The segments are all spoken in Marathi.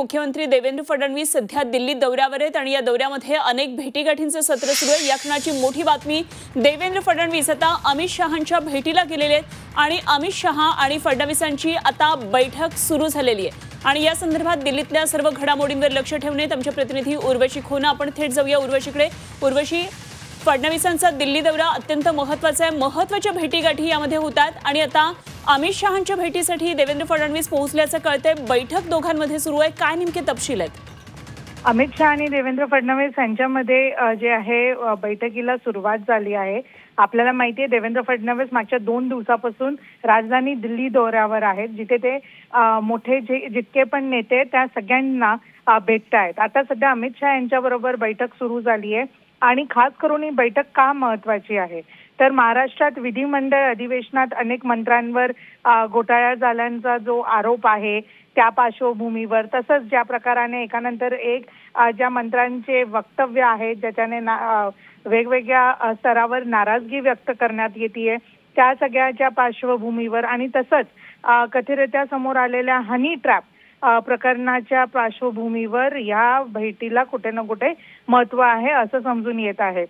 मुख्यमंत्री देवेंद्र फडणवीस सध्या दिल्ली दौऱ्यावर आहेत आणि या दौऱ्यामध्ये अनेक भेटीगाठींचं सत्र सुरू आहे। या क्षणाची मोठी बातमी, देवेंद्र फडणवीस आता अमित शहांच्या भेटीला गेलेले आहेत आणि अमित शहा आणि फडणवीसांची आता बैठक सुरू झालेली आहे आणि या संदर्भात दिल्लीतल्या सर्व घडामोडींवर लक्ष ठेवण्यात आमचे प्रतिनिधी उर्वशी खोना। आपण थेट जाऊया उर्वशीकडे। उर्वशी, फडणवीसांचा दिल्ली दौरा अत्यंत महत्त्वाचा आहे, महत्त्वाच्या भेटीगाठी यामध्ये होतात आणि आता अमित शहांच्या भेटीसाठी देवेंद्र फडणवीस पोहोचल्याचं कळतंय। बैठक दोघांमध्ये सुरू आहे, काय नेमके तपशील आहेत? अमित शहा आणि देवेंद्र फडणवीस यांच्यामध्ये जे आहे बैठकीला सुरुवात झाली आहे। आपल्याला माहिती आहे देवेंद्र फडणवीस मागच्या 2 दिवसापासून राजधानी दिल्ली दौऱ्यावर आहेत, जिथे ते मोठे जितके पण नेते त्या सगळ्यांना भेटतायत। आता सध्या अमित शहा यांच्याबरोबर बैठक सुरू झाली आहे आणि खास करून ही बैठक का महत्त्वाची आहे तर महाराष्ट्रात विधिमंडळ अधिवेशनात अनेक मंत्र्यांवर घोटाळा झाल्याचा जो आरोप आहे त्या पार्श्वभूमीवर, तसंच ज्या प्रकाराने एकानंतर एक ज्या मंत्र्यांचे वक्तव्य आहेत ज्याच्याने वेगवेगळ्या स्तरावर नाराजगी व्यक्त करण्यात येते, त्या सगळ्याच्या पार्श्वभूमीवर आणि तसंच कथितरित्या समोर आलेल्या हनी ट्रॅप प्रकरणाच्या पार्श्वभूमीवर या भेटीला कुठे ना कुठे महत्त्व आहे असं समजून येत आहे।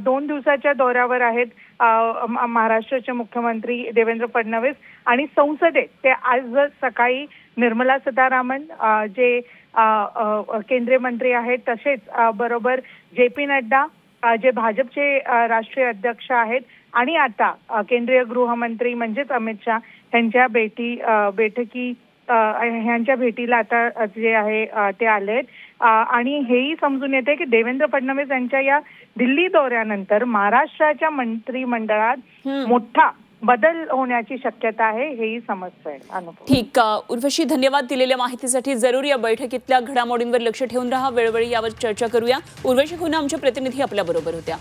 2 दिवसाच्या दौऱ्यावर आहेत महाराष्ट्राचे मुख्यमंत्री देवेंद्र फडणवीस आणि संसदेत ते आज सकाळी निर्मला सीतारामन जे केंद्रीय मंत्री आहेत, तसेच बरोबर जे.पी. नड्डा जे भाजपचे राष्ट्रीय अध्यक्ष आहेत आणि आता केंद्रीय गृहमंत्री म्हणजेच अमित शहा ह्यांच्या भेटीला आता जे आहे ते आलेत आणि हेही समजून येते की देवेंद्र फडणवीस यांच्या या दिल्ली दौऱ्यानंतर महाराष्ट्राच्या मंत्रिमंडळात मोठा बदल होण्याची शक्यता आहे, हेही समजतंय। ठीक, उर्वशी धन्यवाद दिलेल्या माहितीसाठी। जरूर या बैठकीतल्या घडामोडींवर लक्ष ठेवून राहा, वेळोवेळी यावर चर्चा करूया। उर्वशी खोना आमच्या प्रतिनिधी आपल्या बरोबर होत्या।